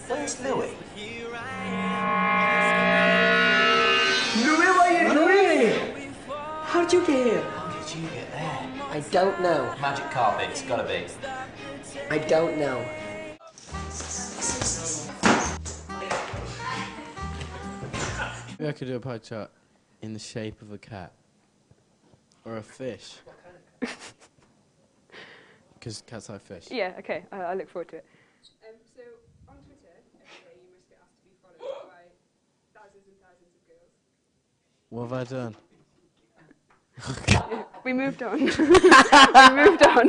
Where's Louis? Louis, what are you doing? How did you get here? How did you get there? I don't know. Magic carpet, it's gotta be. I don't know. Maybe I could do a pie chart in the shape of a cat. Or a fish. Because cats like fish. Yeah, okay, I look forward to it. So, on Twitter, every day you must get asked to be followed by thousands and thousands of girls. What have I done? We moved on. We moved on.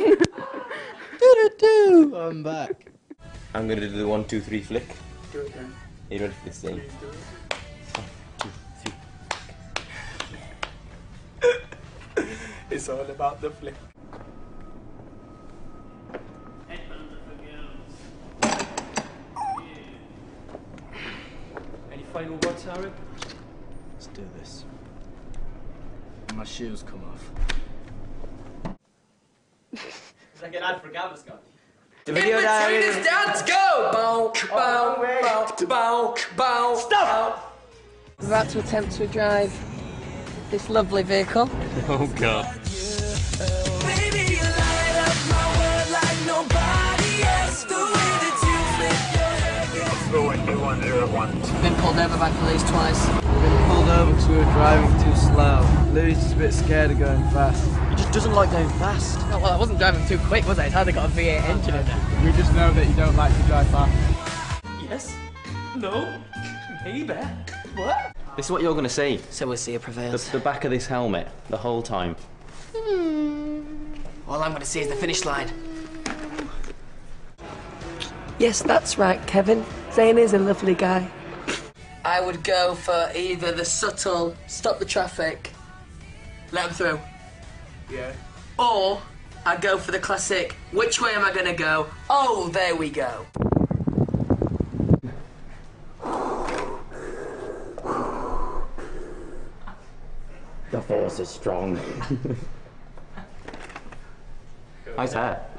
Do-do-do! I'm back. I'm gonna do the 1, 2, 3 flick. Do it then. Are you ready for this thing? Please do it. 1, 2, 3. It's all about the flick. Any final words, Harry? Let's do this. My shoes come off. It's like an ad for Gaviscon. The video diary. Dance, go! Bow, bow, bow, bow, bow. Stop! We're about to attempt to drive this lovely vehicle. Oh god. Baby, you light up my world like nobody else. The way that you flip your hair. Been pulled over by police twice. We've been pulled over because we were driving too slow. Louis is a bit scared of going fast. He just doesn't like going fast. Oh, well, I wasn't driving too quick, was I? It's hardly got a V8 engine in there. We just know that you don't like to drive fast. Yes? No? Maybe? What? This is what you're gonna see. So we'll see who prevails. The back of this helmet, the whole time. All I'm going to see is the finish line. Yes, that's right, Kevin. Zane is a lovely guy. I would go for either the subtle, stop the traffic, let them through. Yeah. Or I'd go for the classic, which way am I going to go? Oh, there we go. The force is strong. Nice hat.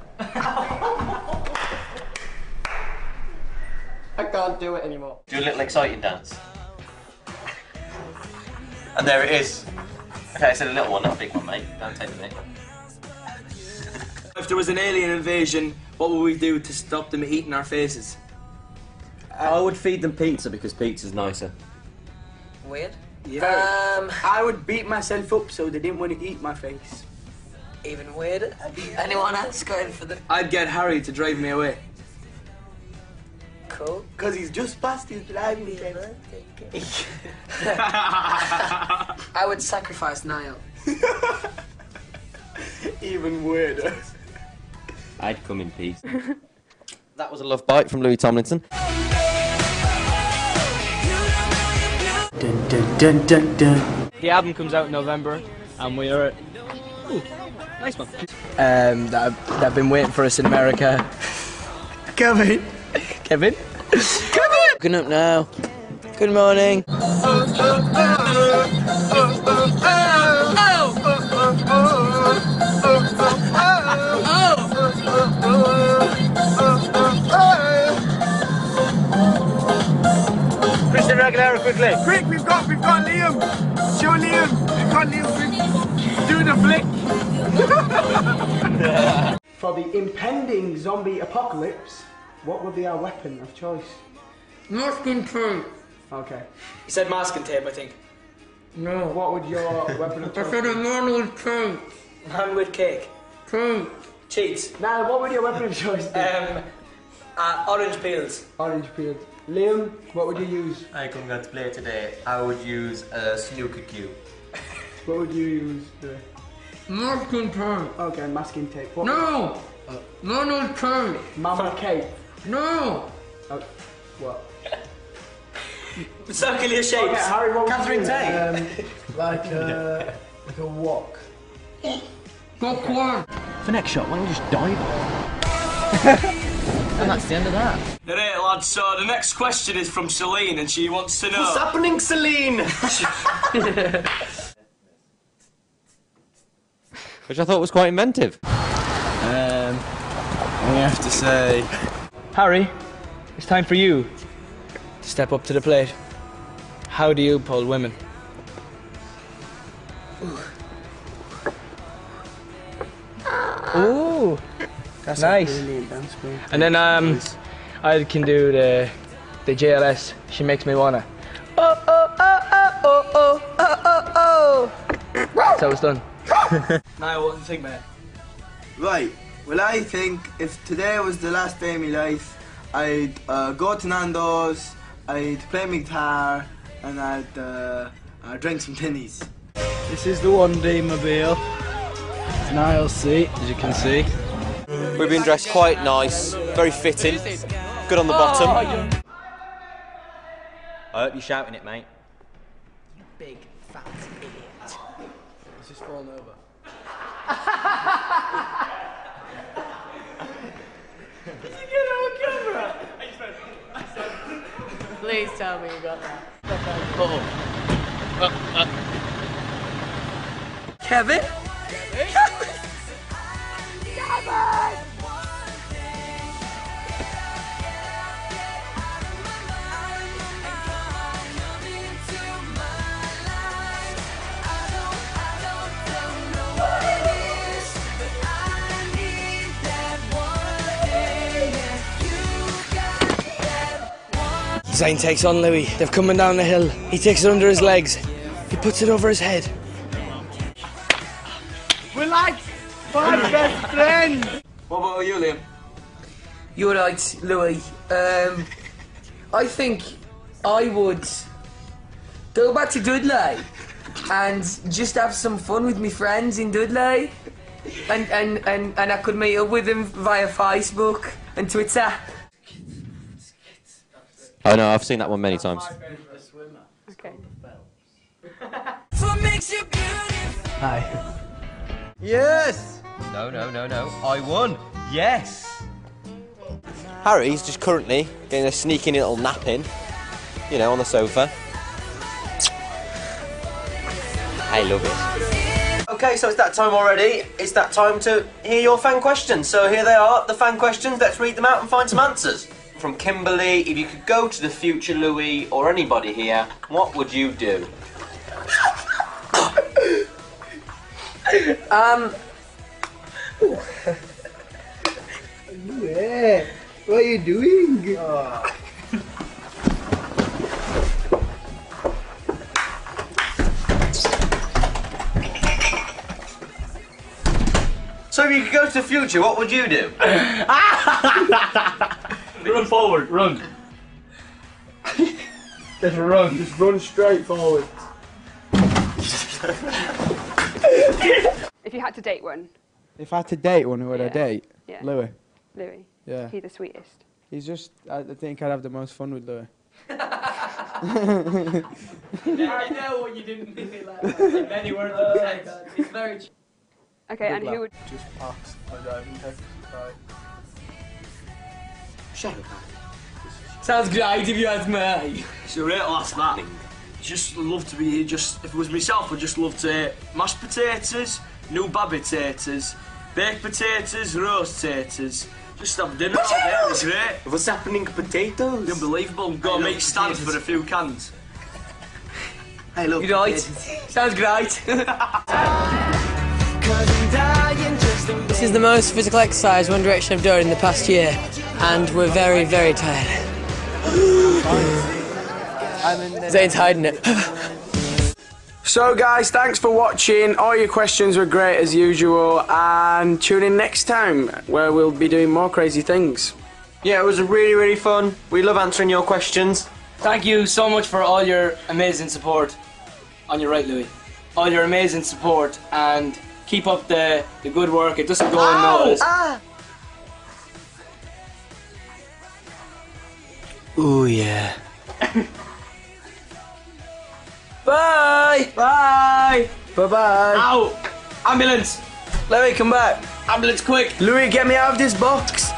I can't do it anymore. Do a little exciting dance. And there it is. Okay, I said a little one, not a big one, mate. Don't take the mic. If there was an alien invasion, what would we do to stop them eating our faces? I would feed them pizza because pizza's nicer. Weird. Yeah. I would beat myself up so they didn't want to eat my face. Even weirder. Anyone else going for the... I'd get Harry to drive me away. Cool. Because he's just past his driving test. I would sacrifice Niall. Even weirder. I'd come in peace. That was a love bite from Louis Tomlinson. Dun, dun, dun, dun, dun. The album comes out in November, and we are... Ooh, nice one. They've been waiting for us in America. Kevin. Kevin? Kevin! Waking up now. Good morning. Christian Aguilera, quickly. Quick, we've got Liam. Show Liam. We've got Liam. Quick. Do the flick. For the impending zombie apocalypse, what would be our weapon of choice? Masking tape. Okay. He said masking tape, I think. No. What would your weapon of I choice said a man with tape. Man with cake. Tape. Cheats. Now, what would your weapon of choice be? Orange peels. Orange peel. Liam, what would you use? I come to play today. I would use a snooker cube. What would you use? Masking tape. Okay, masking tape. What No. Man with tape. Mama cape. No. What? Circular shapes. Okay, Harry, what would Catherine you Tate. like a walk. Got one. For next shot, why don't we just dive? And that's the end of that. Alright, lads, so the next question is from Celine, and she wants to know... What's happening, Celine? Which I thought was quite inventive. I'm gonna have to say... Harry, it's time for you step up to the plate. How do you pull women? Ooh, that's nice. And then I can do the JLS. She makes me wanna. Oh oh oh oh oh oh oh oh. That's how it's done. Now, what do you think, mate? Right. Well, I think if today was the last day of my life, I'd go to Nando's, I'd play my guitar, and I'd drink some tinnies. This is the 1D mobile. It's an ILC, as you can see. We've been dressed quite nice, very fitting, good on the bottom. I hope you're shouting it, mate. You big fat idiot. It's just fallen over. Did you get it on camera? Please tell me you got that. Kevin? Kevin! Zane takes on Louis. They're coming down the hill. He takes it under his legs. He puts it over his head. We're like 5 best friends! What about you, Liam? You're right, Louis. I think I would go back to Dudley and just have some fun with my friends in Dudley. And I could meet up with them via Facebook and Twitter. Oh no, I've seen that one many times. Okay. Hi. Yes! No, no, no, no. I won. Yes. Harry's just currently getting a sneaky little nap in, you know, on the sofa. I love it. Okay, so it's that time already. It's that time to hear your fan questions. So here they are, the fan questions. Let's read them out and find some answers. From Kimberly, if you could go to the future, Louis, or anybody here, what would you do? Yeah. What are you doing? So if you could go to the future, what would you do? Run forward, run. Just run. Just run straight forward. If you had to date one, If I had to date one, who would I Yeah. date? Yeah. Louis. Louis, Yeah. he's the sweetest. He's just, I think I'd have the most fun with Louis. I know what you didn't mean like that. Many words of text. It's very true. Okay, Good and lad. who would... Just passed my driving test. Right. Shut up. Sounds great if you ask me. It's a great last that. Just love to be here. Just if it was myself, I'd just love to eat mashed potatoes, new babby taters, baked potatoes, roast taters. Just have dinner all day. It's great. What's happening, potatoes? Unbelievable. Go and make Stan for a few cans. I love You're right. potatoes. Sounds great. This is the most physical exercise One Direction have done in the past year, and we're very, very tired. Zane's hiding it. So guys, thanks for watching. All your questions were great as usual, and tune in next time where we'll be doing more crazy things. Yeah, it was really, really fun. We love answering your questions. Thank you so much for all your amazing support. On your right, Louis. All your amazing support, and keep up the good work. It doesn't go unnoticed. Oh yeah. Bye! Bye. Bye bye. Ow! Ambulance! Louis, come back. Ambulance, quick! Louis, get me out of this box.